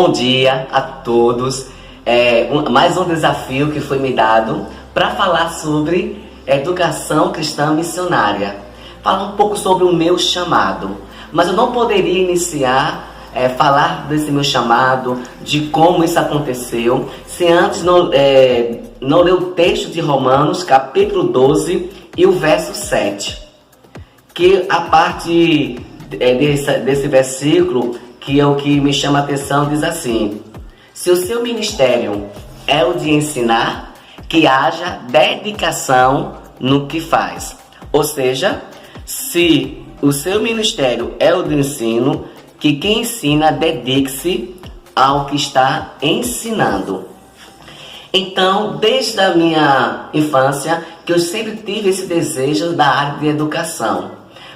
Bom dia a todos. Mais um desafio que foi me dado para falar sobre educação cristã missionária. Falar um pouco sobre o meu chamado. Mas eu não poderia iniciar falar desse meu chamado, de como isso aconteceu, se antes não ler o texto de Romanos, capítulo 12 e o verso 7. Que a parte desse versículo, que é o que me chama a atenção, diz assim: se o seu ministério é o de ensinar, que haja dedicação no que faz. Ou seja, se o seu ministério é o de ensino, que quem ensina dedique-se ao que está ensinando. Então, desde a minha infância, que eu sempre tive esse desejo da área de educação.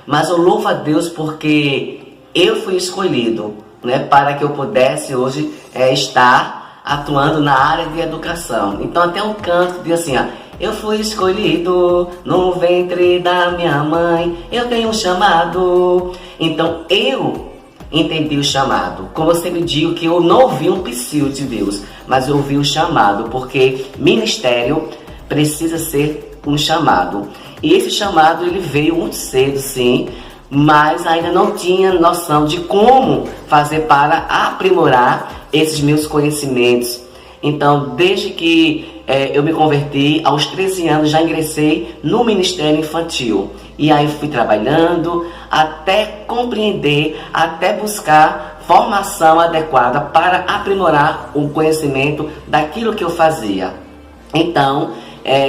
Mas eu louvo a Deus porque eu fui escolhido, para que eu pudesse hoje estar atuando na área de educação. Então até um canto diz assim, eu fui escolhido no ventre da minha mãe, eu tenho um chamado. Então eu entendi o chamado. Como eu sempre digo, que eu não ouvi um psil de Deus, mas eu ouvi o chamado, porque ministério precisa ser um chamado. E esse chamado ele veio muito cedo, sim, mas ainda não tinha noção de como fazer para aprimorar esses meus conhecimentos. Então, desde que eu me converti, aos 13 anos já ingressei no Ministério Infantil. E aí fui trabalhando até compreender, até buscar formação adequada para aprimorar o conhecimento daquilo que eu fazia. Então,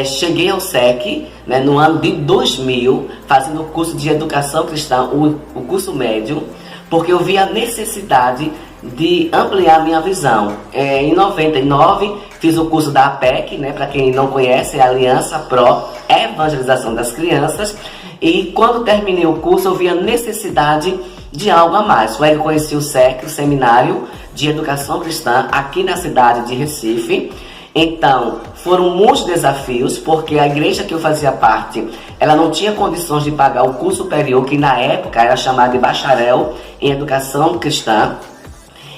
cheguei ao SEC, no ano de 2000, fazendo o curso de Educação Cristã, o curso médio, porque eu vi a necessidade de ampliar minha visão. Em 99, fiz o curso da APEC, para quem não conhece, é a Aliança Pro Evangelização das Crianças, e quando terminei o curso, eu vi a necessidade de algo a mais. Foi aí que eu conheci o SEC, o Seminário de Educação Cristã, aqui na cidade de Recife. Então, foram muitos desafios, porque a igreja que eu fazia parte, ela não tinha condições de pagar o curso superior, que na época era chamado de bacharel em educação cristã.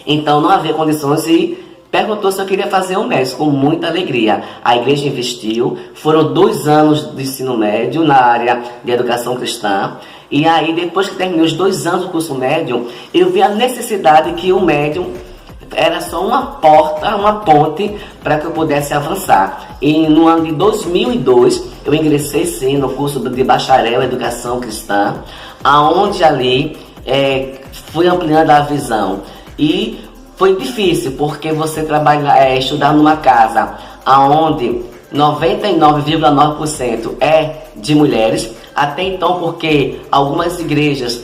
Então, não havia condições e perguntou se eu queria fazer o médio, com muita alegria. A igreja investiu, foram 2 anos de ensino médio na área de educação cristã. E aí, depois que terminei os 2 anos do curso médio, eu vi a necessidade que o médium era só uma porta, uma ponte para que eu pudesse avançar. E no ano de 2002, eu ingressei sim no curso de bacharel em educação cristã, aonde ali fui ampliando a visão. E foi difícil, porque você estudar numa casa aonde 99,9% é de mulheres, até então porque algumas igrejas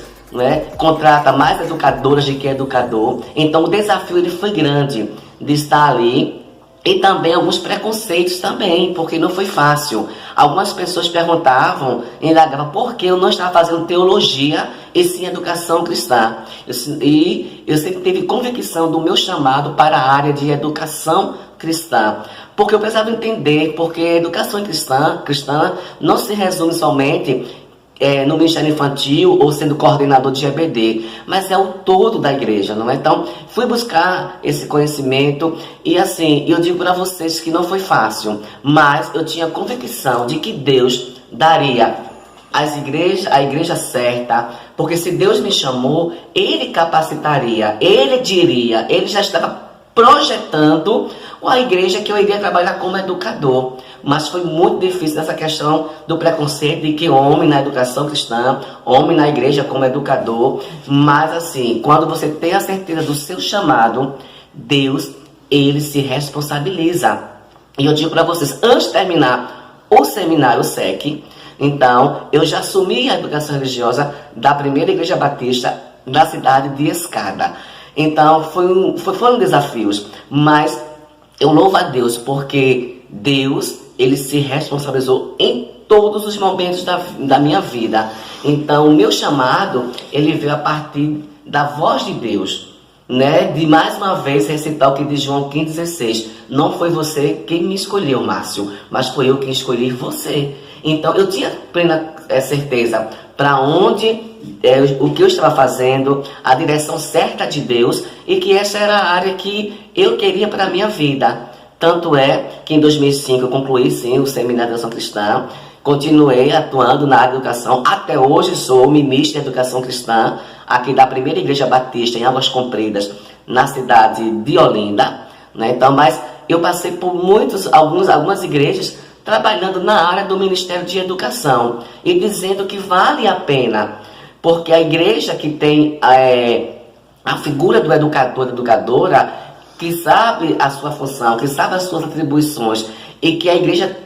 contrata mais educadoras do que educador. Então o desafio ele foi grande de estar ali. E também alguns preconceitos também, porque não foi fácil. Algumas pessoas perguntavam, indagavam por que eu não estava fazendo teologia e sim educação cristã. Eu sempre tive convicção do meu chamado para a área de educação cristã. Porque eu precisava entender, porque a educação cristã não se resume somente no Ministério Infantil ou sendo coordenador de EBD, mas é o todo da igreja, não é? Então, fui buscar esse conhecimento e assim, eu digo para vocês que não foi fácil, mas eu tinha convicção de que Deus daria a igreja certa, porque se Deus me chamou, Ele capacitaria, Ele diria, Ele já estava projetando a igreja que eu iria trabalhar como educador. Mas foi muito difícil nessa questão do preconceito de que homem na educação cristã, homem na igreja como educador. Mas assim, quando você tem a certeza do seu chamado, Deus, Ele se responsabiliza. E eu digo para vocês, antes de terminar o seminário SEC, então eu já assumi a educação religiosa da primeira igreja batista da cidade de Escada. Então foram desafios, mas eu louvo a Deus porque Deus, Ele se responsabilizou em todos os momentos da minha vida. Então o meu chamado, ele veio a partir da voz de Deus, de mais uma vez recitar o que diz João 15,16. Não foi você quem me escolheu, Márcio, mas foi eu quem escolhi você. Então eu tinha plena certeza para onde o que eu estava fazendo, a direção certa de Deus, e que essa era a área que eu queria para a minha vida. Tanto é que em 2005 eu concluí sim o Seminário de Educação Cristã, continuei atuando na área de educação, até hoje sou ministro de Educação Cristã, aqui da Primeira Igreja Batista em Águas Compridas, na cidade de Olinda, né? Então, mas eu passei por algumas igrejas trabalhando na área do Ministério de Educação e dizendo que vale a pena, porque a igreja que tem a figura do educador, educadora, que sabe a sua função, que sabe as suas atribuições, e que a igreja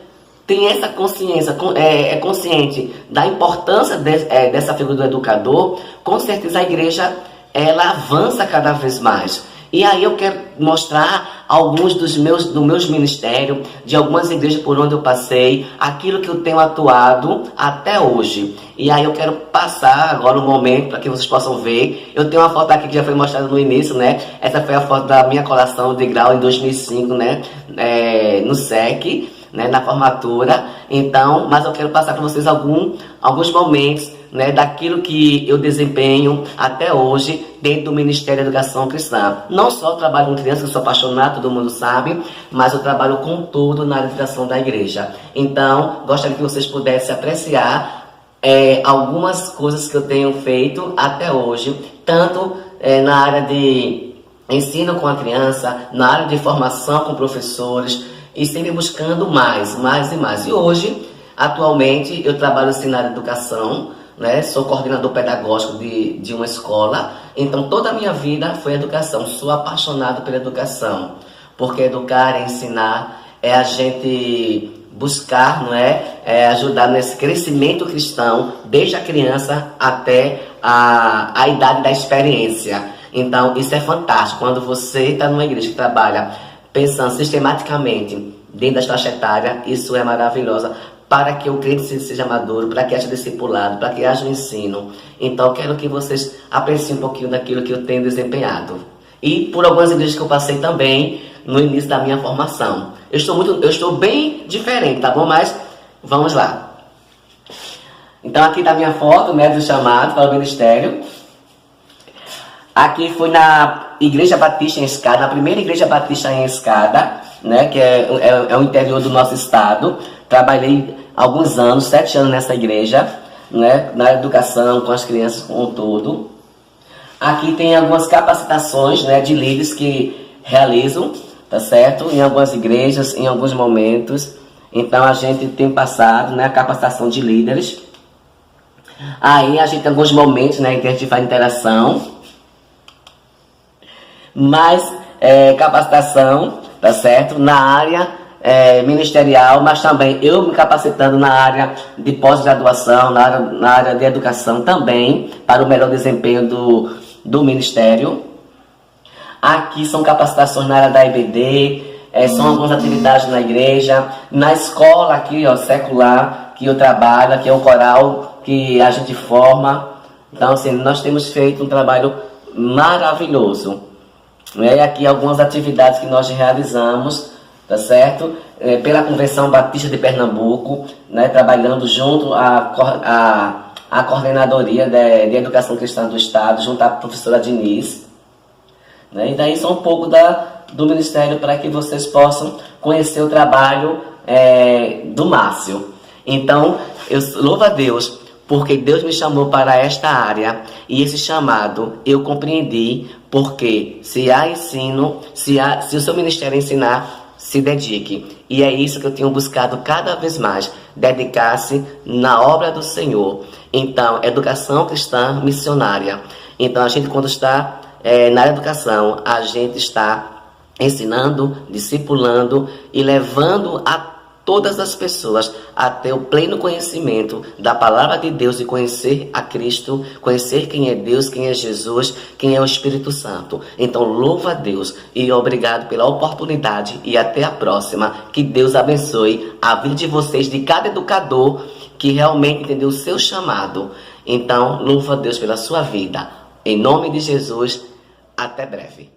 tem essa consciência, é consciente da importância dessa figura do educador, com certeza a igreja ela avança cada vez mais. E aí eu quero mostrar alguns do meus ministérios, de algumas igrejas por onde eu passei, aquilo que eu tenho atuado até hoje. E aí eu quero passar agora um momento para que vocês possam ver. Eu tenho uma foto aqui que já foi mostrada no início, né? Essa foi a foto da minha colação de grau em 2005, né? No SEC, né? Na formatura. Então, mas eu quero passar para vocês alguns momentos, né, daquilo que eu desempenho até hoje dentro do Ministério da Educação Cristã. Não só trabalho com crianças, eu sou apaixonado, todo mundo sabe, mas eu trabalho com tudo na área de educação da igreja. Então, gostaria que vocês pudessem apreciar algumas coisas que eu tenho feito até hoje, tanto na área de ensino com a criança, na área de formação com professores, e sempre buscando mais e mais. E hoje, atualmente, eu trabalho assim, na área de educação, né? Sou coordenador pedagógico de uma escola, então toda a minha vida foi educação. Sou apaixonado pela educação, porque educar, ensinar, é a gente buscar, não é ajudar nesse crescimento cristão, desde a criança até a idade da experiência. Então isso é fantástico, quando você está numa igreja que trabalha pensando sistematicamente dentro da faixa etária, isso é maravilhoso, para que o crente seja maduro, para que haja discipulado, para que haja um ensino. Então, quero que vocês apreciem um pouquinho daquilo que eu tenho desempenhado. E por algumas igrejas que eu passei também no início da minha formação. Eu estou bem diferente, tá bom? Mas vamos lá. Então, aqui está a minha foto, né, do chamado para o ministério. Aqui foi na Igreja Batista em Escada, na primeira Igreja Batista em Escada, né, que é o interior do nosso estado. Trabalhei alguns anos, 7 anos nessa igreja, né, na educação, com as crianças, com tudo. Aqui tem algumas capacitações, né, de líderes que realizam, tá certo? Em algumas igrejas, em alguns momentos. Então a gente tem passado, né, a capacitação de líderes. Aí a gente tem alguns momentos, né, que a gente faz interação. Mas capacitação, tá certo? Na área ministerial, mas também eu me capacitando na área de pós-graduação, na área de educação também, para o melhor desempenho do ministério. Aqui são capacitações na área da IBD, são algumas atividades na igreja, na escola aqui, ó, secular, que eu trabalho, que é o coral que a gente forma. Então, assim, nós temos feito um trabalho maravilhoso. E aqui algumas atividades que nós realizamos, tá certo? Pela Convenção Batista de Pernambuco, né, trabalhando junto à Coordenadoria de Educação Cristã do Estado, junto à professora Diniz. Né, e daí só um pouco do Ministério para que vocês possam conhecer o trabalho do Márcio. Então, eu louvo a Deus, porque Deus me chamou para esta área, e esse chamado eu compreendi, porque se há ensino, se o seu ministério ensinar, se dedique. E é isso que eu tenho buscado cada vez mais, dedicar-se na obra do Senhor. Então, educação cristã missionária. Então, a gente quando está na educação, a gente está ensinando, discipulando e levando a todas as pessoas a ter o pleno conhecimento da palavra de Deus e conhecer a Cristo, conhecer quem é Deus, quem é Jesus, quem é o Espírito Santo. Então, louva a Deus e obrigado pela oportunidade e até a próxima. Que Deus abençoe a vida de vocês, de cada educador que realmente entendeu o seu chamado. Então, louva a Deus pela sua vida. Em nome de Jesus, até breve.